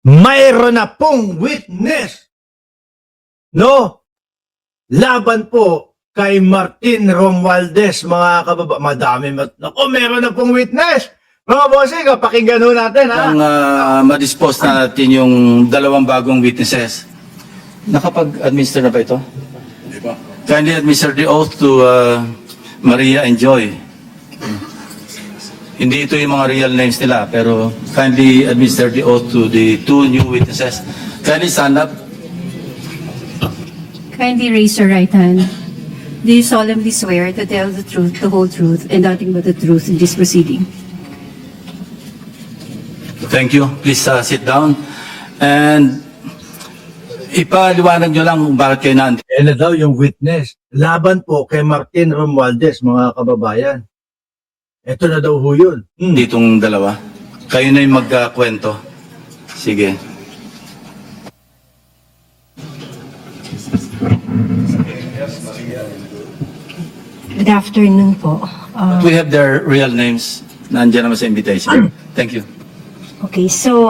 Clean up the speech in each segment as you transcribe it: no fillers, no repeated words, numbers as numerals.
mayroon na pong witness. No? Laban po kay Martin Romualdez, mga kababa. Madami. Naku, meron na pong witness. Mga bossing, pakinggan ho natin, ha? Ang ma-dispose na natin yung dalawang bagong witnesses. Nakapag-administer na ba ito? Di ba? Kindly administer the oath to Maria and Joy. Hindi ito yung mga real names nila, pero kindly administer the oath to the two new witnesses. Kindly stand up. Kindly raise your right hand. Do you solemnly swear to tell the truth, the whole truth, and nothing but the truth in this proceeding? Thank you. Please sit down. And ipaliwanag nyo lang kung bakit kayo nandito. Yan na daw yung witness. Laban po kay Martin Romualdez, mga kababayan. Ito na daw ho yun. Ditong dalawa. Kayo na yung magkwento. Sige. Good afternoon po. We have their real names. Nandiyan naman sa invitation. Thank you. Okay, so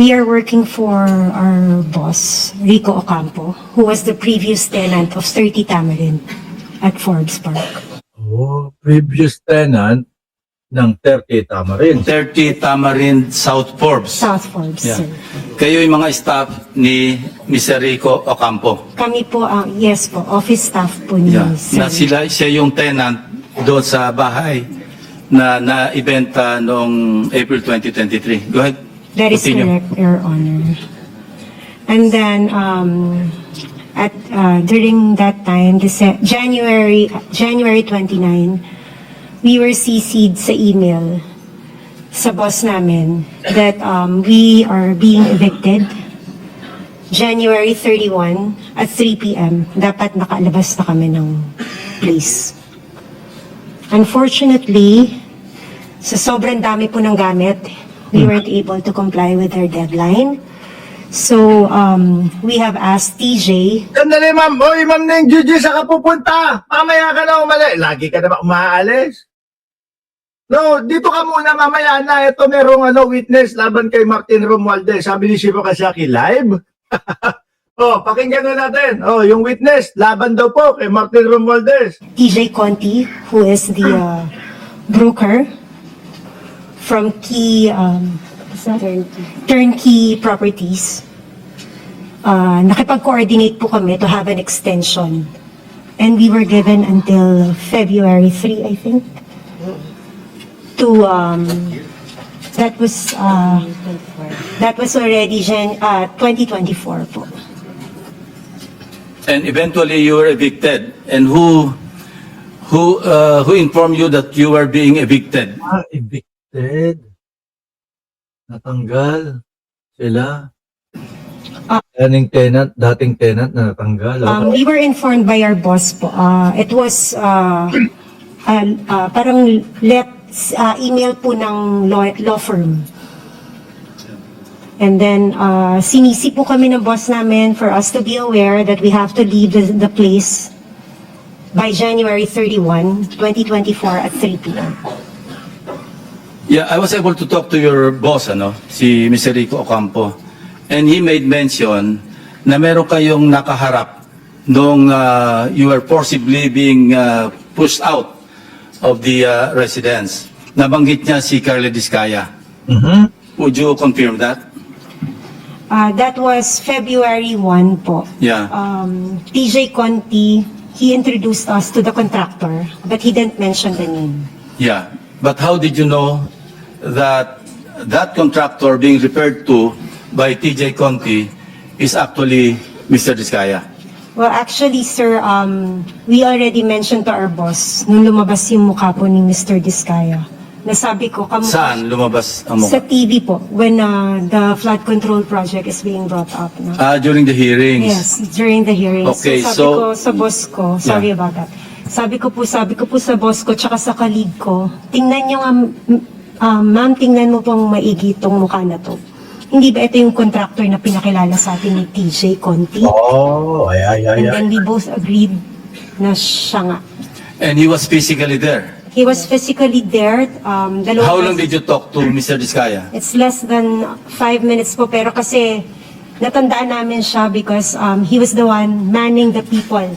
we are working for our boss, Rico Ocampo, who was the previous tenant of 30 Tamarind at Forbes Park. Oh, previous tenant ng 30 Tamarind. 30 Tamarind South Forbes. South Forbes, Yeah. sir. Kayo yung mga staff ni Mr. Rico Ocampo. Kami po, yes po, office staff po ni Yeah. Na sir. siya yung tenant doon sa bahay na na-ibenta noong April 2023. Go ahead. That is Continue. correct, Your Honor. And then, during that time, January 29, we were CC'd sa email sa boss namin that we are being evicted January 31 at 3 p.m. Dapat nakalabas na kami ng place. Unfortunately, sa sobrang dami po ng gamit, we weren't able to comply with our deadline. So, we have asked TJ. Sandali, ma'am. Oy, ma'am Neng Gigi, saan ka pupunta? Mamaya ka na umali. Lagi ka na ba umaalis? No, dito ka muna mamaya na. Ito merong witness laban kay Martin Romualdez. Sabi ni Shiva Kasaki, live? Oh, pakinggan na natin. Oh, yung witness, laban daw po kay Martin Romualdez. TJ Conti, who is the broker from Turnkey Properties. Nakipag-coordinate po kami to have an extension. And we were given until February 3, I think. To, that was already 2024 po. And eventually you were evicted. And who informed you that you were being evicted? Ah, evicted. Natanggal sila. Dating tenant na natanggal. We were informed by our boss po. It was parang email po ng law firm. And then sinisi po kami ng boss namin for us to be aware that we have to leave the place by January 31, 2024 at 3 p.m. Yeah, I was able to talk to your boss, si Mr. Rico Ocampo. And he made mention na meron kayong nakaharap nung you were forcibly being pushed out of the residence. Nabanggit niya si Carla Discaya. Would you confirm that? That was February 1 po. Yeah. TJ Conti, he introduced us to the contractor, but he didn't mention the name. Yeah. But how did you know that that contractor being referred to by TJ Conti is actually Mr. Discaya? Well, actually, sir, we already mentioned to our boss nung lumabas yung mukha po ni Mr. Discaya. Nasabi ko, Saan lumabas ang sa mukha? TV po, when the flood control project is being brought up. No? During the hearings. Yes, during the hearings. Okay, sabi so- ko sa boss ko, sorry about that. Sabi ko po sa boss ko, tsaka sa colleague ko, tingnan nyo nga, ma'am, tingnan mo pong maigi itong mukha na to. Hindi ba ito yung contractor na pinakilala sa atin ni TJ Conti? Oh, ay. And then we both agreed na siya nga. And he was physically there. He was physically there. How long did you talk to Mr. Diskaya? It's less than 5 minutes po, pero kasi natandaan namin siya because he was the one manning the people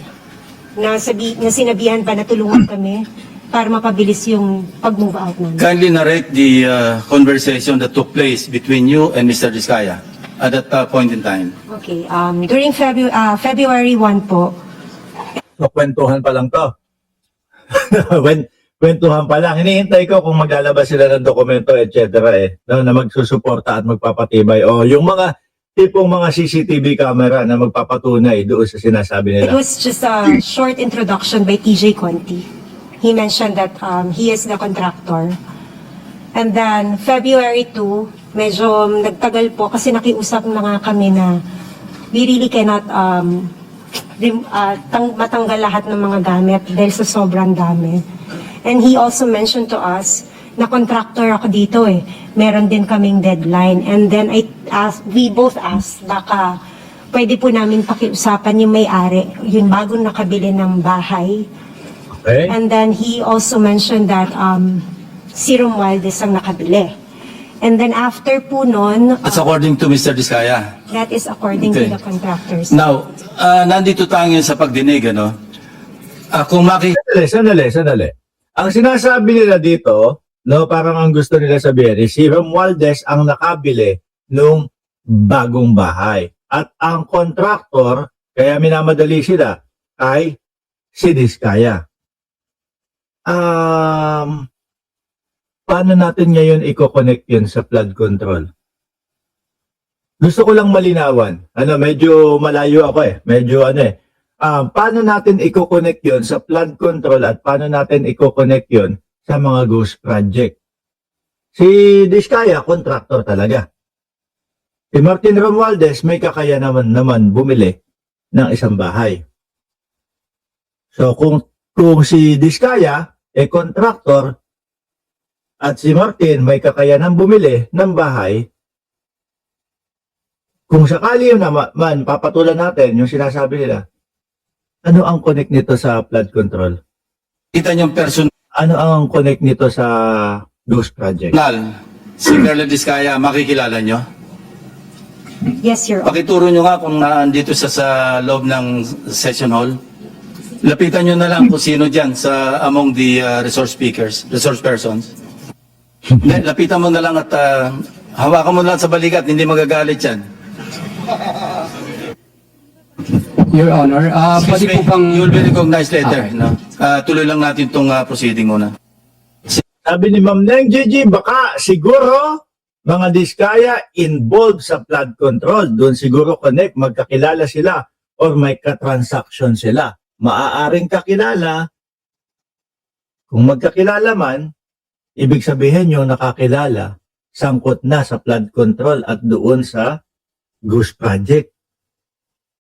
na sinabihan pa na tulungan kami para mapabilis yung pag-move out namin. Kindly narrate the conversation that took place between you and Mr. Diskaya at that point in time. Okay, during February 1 po, So, kwentuhan pa lang to. Kwentuhan pa lang. Hinihintay ko kung maglalabas sila ng dokumento, etc. No, na magsusuporta at magpapatibay. O yung mga tipong mga CCTV camera na magpapatunay doon sa sinasabi it nila. was just a short introduction by TJ Conti. He mentioned that he is the contractor. And then, February 2, medyo nagtagal po kasi nakiusap na nga kami na we really cannot matanggal lahat ng mga gamit dahil sa sobrang dami. And he also mentioned to us na contractor ako dito eh. Meron din kaming deadline. And then we both asked baka pwede po namin pakiusapan yung may-ari, yung bagong nakabili ng bahay. Okay? And then he also mentioned that si Romualdez ang nakabili. And then after po nun, That's according to Mr. Diskaya. that is according Okay. to the contractors. Now, nandito tayo ngayon sa pagdinig, ano? Kung Sandali. Ang sinasabi nila dito, no, parang ang gusto nila sabihin, is si Romualdez ang nakabili nung bagong bahay. At ang contractor, kaya minamadali sila, ay si Diskaya. Paano natin ngayon i-connect yun sa flood control? Gusto ko lang malinawan. Medyo malayo ako eh. Medyo paano natin i-connect yun sa flood control at paano natin i-connect yun sa mga ghost project? Si Diskaya, contractor talaga. Si Martin Romualdez, may kakayanan naman bumili ng isang bahay. So kung si Diskaya, contractor, at si Martin may kakayanan bumili ng bahay, kung sakali yun naman, papatulan natin yung sinasabi nila, ano ang connect nito sa flood control? kita niyong personal Ano ang connect nito sa ghost project? si Carla Diskaya, makikilala niyo? Yes, Your Honor. Pakituro niyo nga kung nandito sa loob ng session hall. Lapitan niyo na lang kung sino dyan sa among the resource persons. Hindi, lapitan mo na lang at hawakan mo lang sa balikat, hindi magagalit yan. Your Honor, pwede po bang... You will be recognized later. Okay. No? Tuloy lang natin itong proceeding muna. Sabi ni Ma'am Neng Gigi, baka siguro mga Diskaya involved sa flood control. Doon siguro connect, magkakilala sila or may katransaction sila. Maaaring kakilala. Kung magkakilala man, ibig sabihin yung nakakilala, sangkot na sa flood control at doon sa ghost project.